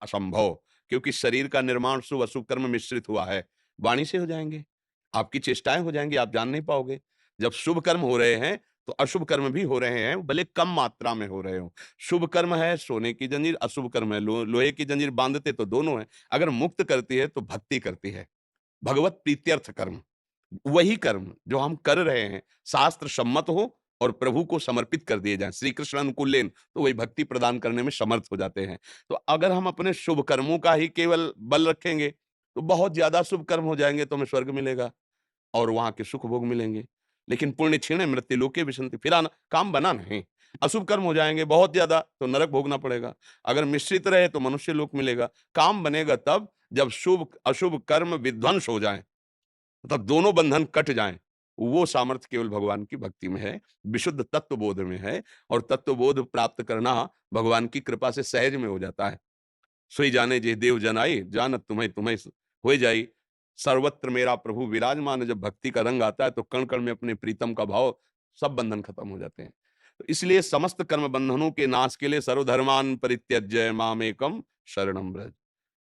असंभव, क्योंकि शरीर का निर्माण शुभ अशुभ कर्म मिश्रित हुआ है। वाणी से हो जाएंगे, आपकी चेष्टाएं हो जाएंगी, आप जान नहीं पाओगे। जब शुभ कर्म हो रहे हैं तो अशुभ कर्म भी हो रहे हैं, भले कम मात्रा में हो रहे हो। शुभ कर्म है सोने की जंजीर, अशुभ कर्म है लोहे की जंजीर, बांधते तो दोनों है। अगर मुक्त करती है तो भक्ति करती है, भगवत प्रीत्यर्थ कर्म। वही कर्म जो हम कर रहे हैं शास्त्र सम्मत हो और प्रभु को समर्पित कर दिए जाएं, श्री कृष्ण अनुकूलेन, तो वही भक्ति प्रदान करने में समर्थ हो जाते हैं। तो अगर हम अपने शुभ कर्मों का ही केवल बल रखेंगे तो बहुत ज्यादा शुभ कर्म हो जाएंगे तो हमें स्वर्ग मिलेगा और वहां के सुख भोग मिलेंगे। लेकिन पुण्य क्षीणे मृत्यु लोके विशंति, फिर आना काम बना नहीं। अशुभ कर्म हो जाएंगे बहुत ज्यादा तो नरक भोगना पड़ेगा। अगर मिश्रित रहे तो मनुष्य लोक मिलेगा। काम बनेगा तब जब शुभ अशुभ कर्म विध्वंस हो जाए, मतलब दोनों बंधन कट जाएं। वो सामर्थ्य केवल भगवान की भक्ति में है, विशुद्ध तत्वबोध में है। और तत्वबोध प्राप्त करना भगवान की कृपा से सहज में हो जाता है। सोई जाने जे देव जनाई, जानत तुम्हें तुम्हें हो जाई। सर्वत्र मेरा प्रभु विराजमान है। जब भक्ति का रंग आता है तो कण कण में अपने प्रीतम का भाव, सब बंधन खत्म हो जाते हैं। तो इसलिए समस्त कर्म बंधनों के नाश के लिए सर्वधर्मान परित्यज्य मामेकम शरणम व्रज,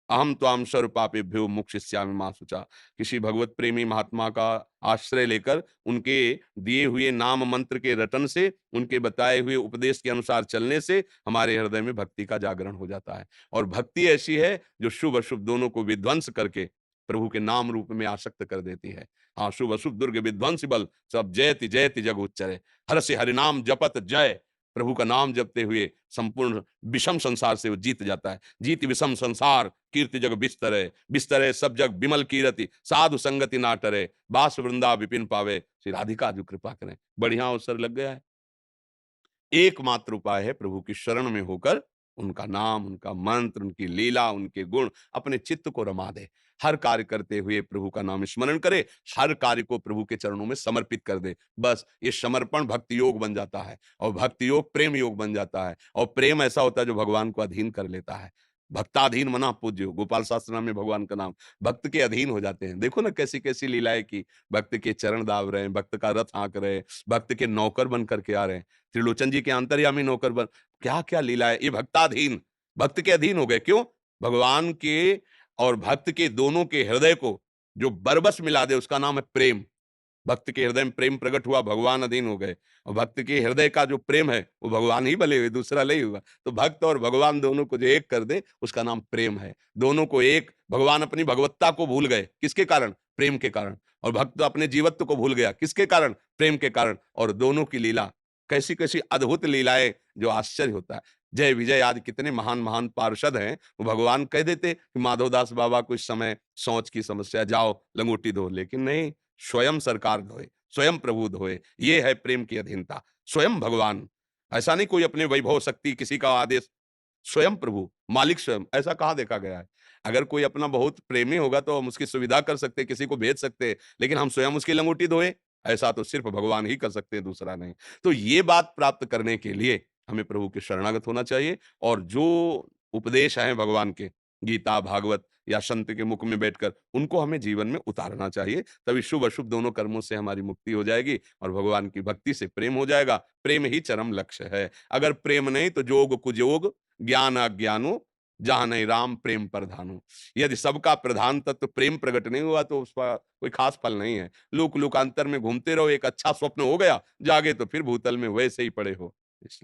अहम त्वाम सर्वपापेभ्यो मोक्षयिष्यामि मा शुचा। किसी भगवत प्रेमी महात्मा का आश्रय लेकर उनके दिए हुए नाम मंत्र के रटन से, उनके बताए हुए उपदेश के अनुसार चलने से हमारे हृदय में भक्ति का जागरण हो जाता है। और भक्ति ऐसी है जो शुभ अशुभ दोनों को विध्वंस करके प्रभु के नाम रूप में आसक्त कर देती है। हाँ, शुभ अशुभ दुर्ग विध्वंस बल, सब जयति जयति जग उच्चरे, हर से हरिनाम जपत जय। प्रभु का नाम जपते हुए संपूर्ण विषम संसार से वो जीत जाता है। जीत विषम संसार, कीर्ति जग बिस्तरे, बिस्तरे सब जग विमल कीरति, साधु संगति ना टरे, बास वृंदा विपिन पावे। श्री राधिका जो कृपा करें, बढ़िया अवसर लग गया है। एकमात्र उपाय है प्रभु की शरण में होकर उनका नाम, उनका मंत्र, उनकी लीला, उनके गुण अपने चित्त को रमा दे। हर कार्य करते हुए प्रभु का नाम स्मरण करे, हर कार्य को प्रभु के चरणों में समर्पित कर दे। बस ये समर्पण भक्ति योग बन जाता है और भक्ति योग प्रेम योग बन जाता है। और प्रेम ऐसा होता है जो भगवान को अधीन कर लेता है। भक्ताधीन मना पूज्यो, गोपाल शास्त्र नाम में भगवान का नाम। भक्त के अधीन हो जाते हैं। देखो ना कैसी कैसी लीलाएं की, भक्त के चरण दाब रहे हैं, भक्त का रथ हाँक रहे हैं, भक्त के नौकर बन करके आ रहे हैं। त्रिलोचन जी के अंतर्यामी नौकर बन, क्या क्या लीला है। ये भक्ताधीन, भक्त के अधीन हो गए। क्यों? भगवान के और भक्त के दोनों के हृदय को जो बरबस मिला दे उसका नाम है प्रेम। भक्त के हृदय में प्रेम प्रकट हुआ, भगवान अधीन हो गए। और भक्त के हृदय का जो प्रेम है वो भगवान ही भले हुए, दूसरा नहीं हुआ। तो भक्त और भगवान दोनों को जो एक कर दे उसका नाम प्रेम है। दोनों को एक, भगवान अपनी भगवत्ता को भूल गए, किसके कारण? प्रेम के कारण। और भक्त अपने जीवत्व को भूल गया, किसके कारण? प्रेम के कारण। और दोनों की लीला कैसी कैसी अद्भुत लीलाएं, जो आश्चर्य होता है। जय विजय आदि कितने महान महान पार्षद हैं, वो भगवान कह देते कि माधवदास बाबा को इस समय शौच की समस्या, जाओ लंगोटी धो, लेकिन नहीं, स्वयं सरकार धोए, स्वयं प्रभु धोए। ये है प्रेम की अधीनता। स्वयं भगवान, ऐसा नहीं कोई अपने वैभव शक्ति किसी का आदेश, स्वयं प्रभु मालिक स्वयं। ऐसा कहाँ देखा गया है? अगर कोई अपना बहुत प्रेमी होगा तो हम उसकी सुविधा कर सकते हैं, किसी को भेज सकते हैं, लेकिन हम स्वयं उसकी लंगोटी धोए, ऐसा तो सिर्फ भगवान ही कर सकते हैं, दूसरा नहीं। तो ये बात प्राप्त करने के लिए हमें प्रभु के शरणागत होना चाहिए। और जो उपदेश है भगवान के, गीता भागवत या संत के मुख में बैठकर, उनको हमें जीवन में उतारना चाहिए। तभी शुभ अशुभ दोनों कर्मों से हमारी मुक्ति हो जाएगी और भगवान की भक्ति से प्रेम हो जाएगा। प्रेम ही चरम लक्ष्य है। अगर प्रेम नहीं तो जोग कुयोग, ज्ञान अज्ञानो, जहां नहीं राम प्रेम प्रधानो। यदि सबका प्रधान तत्व प्रेम प्रकट नहीं हुआ तो उसका कोई खास फल नहीं है। लोक लोकांतर में घूमते रहो, एक अच्छा स्वप्न हो गया, जागे तो फिर भूतल में वैसे ही पड़े हो। इसलिए